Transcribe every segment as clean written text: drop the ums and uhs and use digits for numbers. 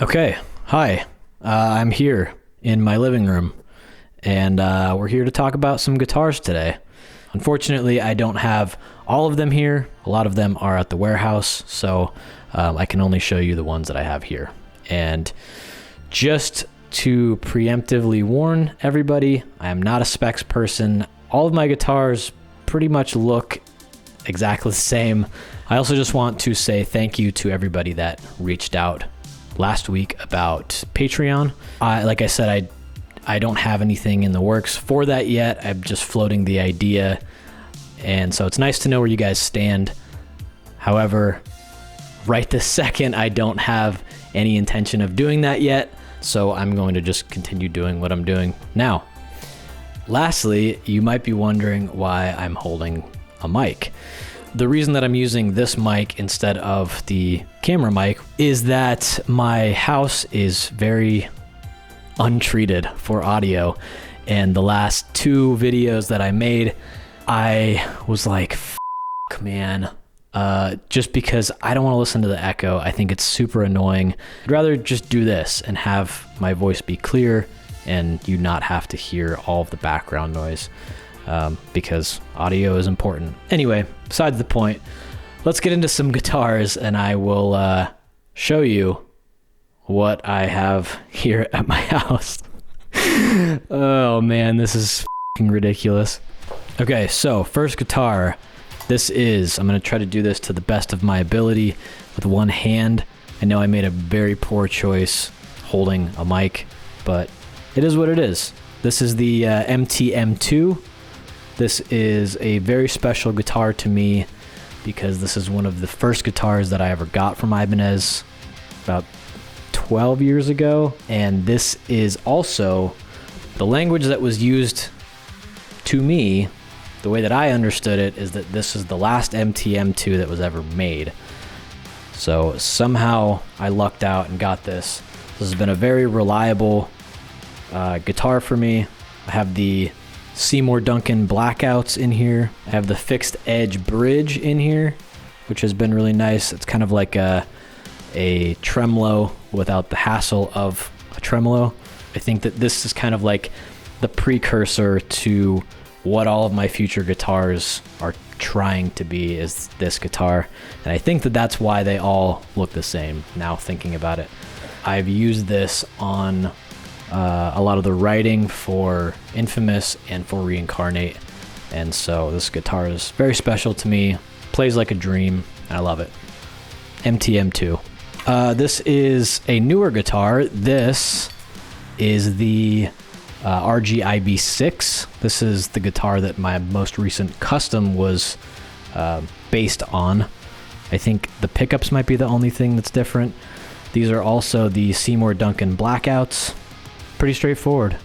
Okay, hi. I'm here in my living room, and we're here to talk about some guitars today. Unfortunately, I don't have all of them here. A lot of them are at the warehouse, so I can only show you the ones that I have here. And just to preemptively warn everybody, I am not a specs person. All of my guitars pretty much look exactly the same. I also just want to say thank you to everybody that reached out last week about Patreon. Like I said, I don't have anything in the works for that yet. I'm just floating the idea, and so it's nice to know where you guys stand. However, right this second, I don't have any intention of doing that yet, so I'm going to just continue doing what I'm doing now. Lastly, you might be wondering why I'm holding a mic. The reason that I'm using this mic instead of the camera mic is that my house is very untreated for audio, and the last two videos that I made, I was like, man, just because I don't want to listen to the echo. I think it's super annoying. I'd rather just do this and have my voice be clear and you not have to hear all of the background noise. Because audio is important. Anyway, besides the point, let's get into some guitars and I will show you what I have here at my house. Oh man, this is f***ing ridiculous. Okay, so first guitar. I'm going to try to do this to the best of my ability with one hand. I know I made a very poor choice holding a mic, but it is what it is. This is the MTM2. This is a very special guitar to me because this is one of the first guitars that I ever got from Ibanez about 12 years ago. And this is also the language that was used to me. The way that I understood it is that this is the last MTM2 that was ever made. So somehow I lucked out and got this. This has been a very reliable guitar for me. I have the Seymour Duncan blackouts in here. I have the fixed edge bridge in here, which has been really nice. It's kind of like a tremolo without the hassle of a tremolo. I think that this is kind of like the precursor to what all of my future guitars are trying to be, is this guitar. And I think that that's why they all look the same now thinking about it. I've used this on a lot of the writing for Infamous and for Reincarnate, and so this guitar is very special to me. Plays like a dream, and I love it. MTM2. This is a newer guitar. This is the RGIB 6. This is the guitar that my most recent custom was based on. I think the pickups might be the only thing that's different. These are also the Seymour Duncan blackouts. Pretty straightforward.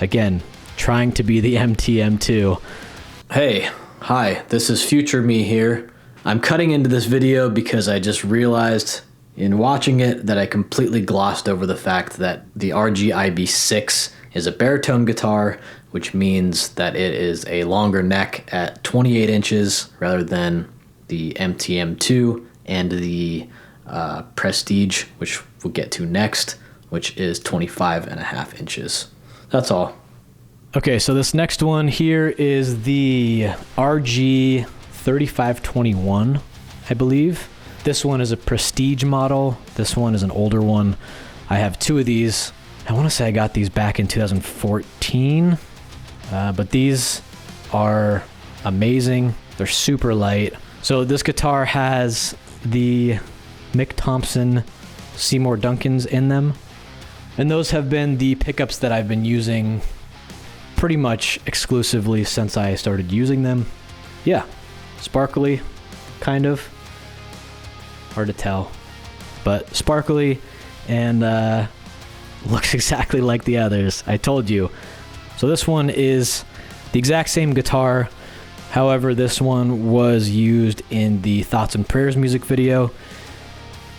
Again, trying to be the MTM2. Hey, hi, this is future me here. I'm cutting into this video because I just realized in watching it that I completely glossed over the fact that the RGIB 6 is a baritone guitar, which means that it is a longer neck at 28 inches rather than the MTM2 and the Prestige, which we'll get to next, which is 25.5 inches. That's all. Okay, so this next one here is the RG 3521, I believe. This one is a Prestige model. This one is an older one. I have two of these. I want to say I got these back in 2014, but these are amazing. They're super light. So this guitar has the Mick Thompson Seymour Duncans in them. And those have been the pickups that I've been using pretty much exclusively since I started using them. Yeah, sparkly, kind of. Hard to tell, but sparkly and looks exactly like the others. I told you. So this one is the exact same guitar. However, this one was used in the Thoughts and Prayers music video,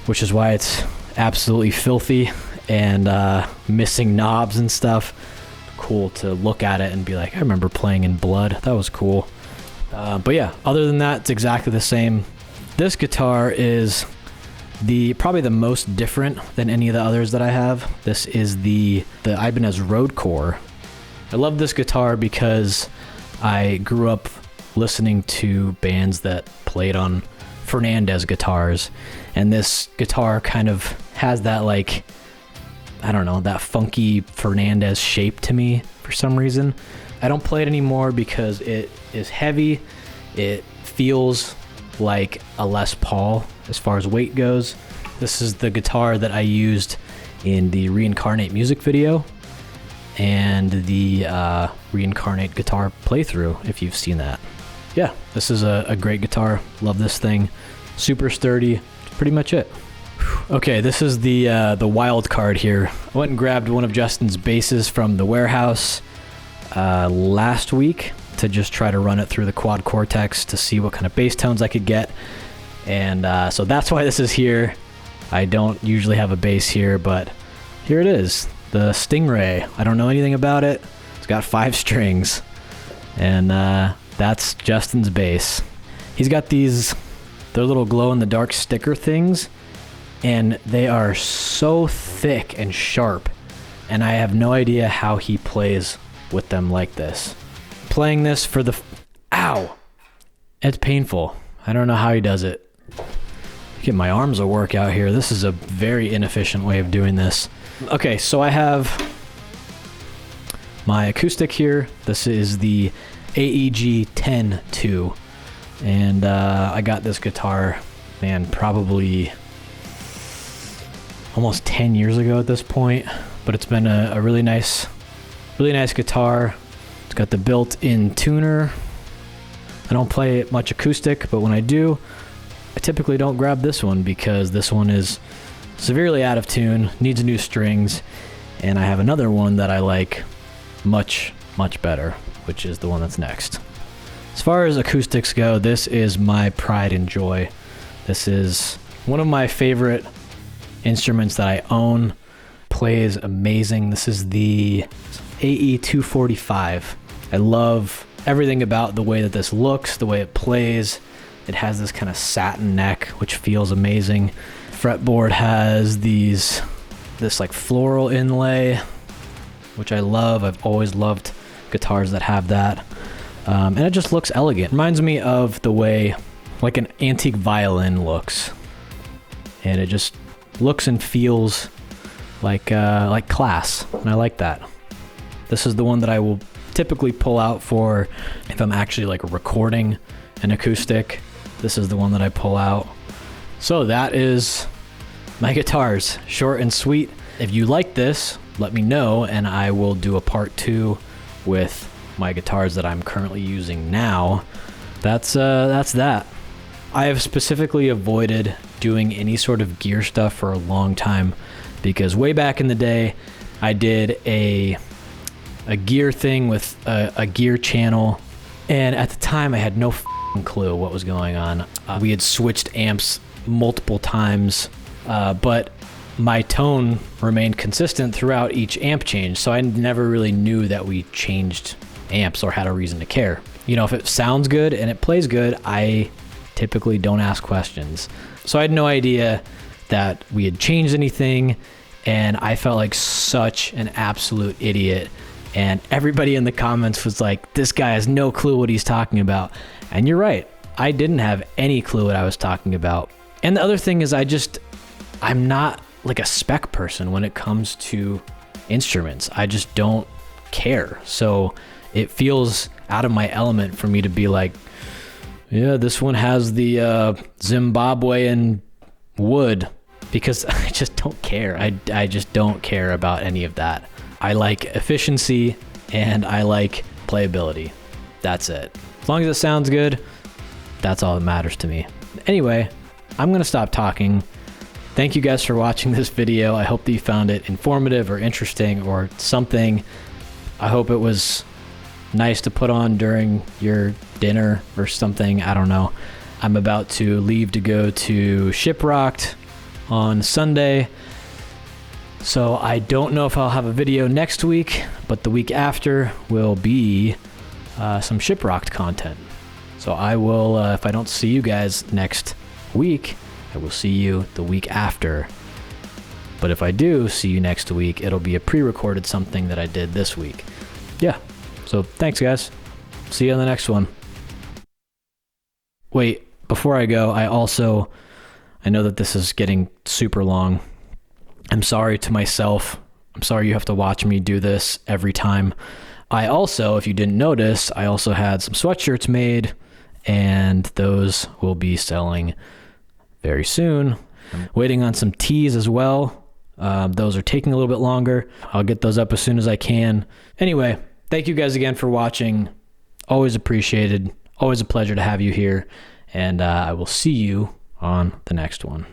which is why it's absolutely filthy and missing knobs and stuff. Cool to look at it and be like, I remember playing in Blood. That was cool. But yeah, other than that, it's exactly the same. This guitar is Probably the most different than any of the others that I have. This is the Ibanez Roadcore. I love this guitar because I grew up listening to bands that played on Fernandez guitars, and this guitar kind of has that, like, I don't know, that funky Fernandez shape to me for some reason. I don't play it anymore because it is heavy. It feels like a Les Paul as far as weight goes. This is the guitar that I used in the Reincarnate music video and the Reincarnate guitar playthrough, if you've seen that. Yeah, this is a great guitar. Love this thing. Super sturdy. That's pretty much it. Okay, this is the wild card here. I went and grabbed one of Justin's basses from the warehouse last week to just try to run it through the Quad Cortex to see what kind of bass tones I could get. And so that's why this is here. I don't usually have a bass here, but here it is. The Sting Ray. I don't know anything about it. It's got 5 strings. And that's Justin's bass. He's got they're little glow-in-the-dark sticker things, and they are so thick and sharp, and I have no idea how he plays with them like this. Playing this for ow! It's painful. I don't know how he does it. Get my arms a workout here. This is a very inefficient way of doing this. Okay, so I have my acoustic here. This is the AEG 10-2, and I got this guitar, man, probably almost 10 years ago at this point, but it's been a really nice guitar. It's got the built-in tuner. I don't play much acoustic, but when I do, I typically don't grab this one because this one is severely out of tune, needs new strings, and I have another one that I like much, much better, which is the one that's next. As far as acoustics go, this is my pride and joy. This is one of my favorite instruments that I own. Plays amazing. This is the AE245. I love everything about the way that this looks, the way it plays. It has this kind of satin neck, which feels amazing. Fretboard has this like floral inlay, which I love. I've always loved guitars that have that. And it just looks elegant. Reminds me of the way like an antique violin looks. And it just looks and feels like class, and I like that. This is the one that I will typically pull out for if I'm actually like recording an acoustic. This is the one that I pull out. So that is my guitars, short and sweet. If you like this, let me know, and I will do a part 2 with my guitars that I'm currently using now. That's that. I have specifically avoided doing any sort of gear stuff for a long time because way back in the day, I did a gear thing with a gear channel, and at the time I had no clue what was going on. We had switched amps multiple times, but my tone remained consistent throughout each amp change, so I never really knew that we changed amps or had a reason to care. You know, if it sounds good and it plays good, I typically don't ask questions. So I had no idea that we had changed anything, and I felt like such an absolute idiot. And everybody in the comments was like, this guy has no clue what he's talking about. And you're right. I didn't have any clue what I was talking about. And the other thing is I'm not like a spec person when it comes to instruments. I just don't care. So it feels out of my element for me to be like, yeah, this one has the Zimbabwean wood, because I just don't care. I just don't care about any of that. I like efficiency and I like playability. That's it. As long as it sounds good, that's all that matters to me. Anyway, I'm going to stop talking. Thank you guys for watching this video. I hope that you found it informative or interesting or something. I hope it was nice to put on during your dinner or something. I don't know. I'm about to leave to go to Shiprocked on Sunday. So I don't know if I'll have a video next week, but the week after will be some Shiprocked content. So I will, if I don't see you guys next week, I will see you the week after. But if I do see you next week, it'll be a pre-recorded something that I did this week. Yeah. So thanks, guys. See you on the next one. Wait, before I go, I know that this is getting super long. I'm sorry to myself. I'm sorry you have to watch me do this every time. I also, if you didn't notice, I also had some sweatshirts made, and those will be selling very soon. I'm waiting on some tees as well. Those are taking a little bit longer. I'll get those up as soon as I can. Anyway, thank you guys again for watching. Always appreciated. Always a pleasure to have you here. And I will see you on the next one.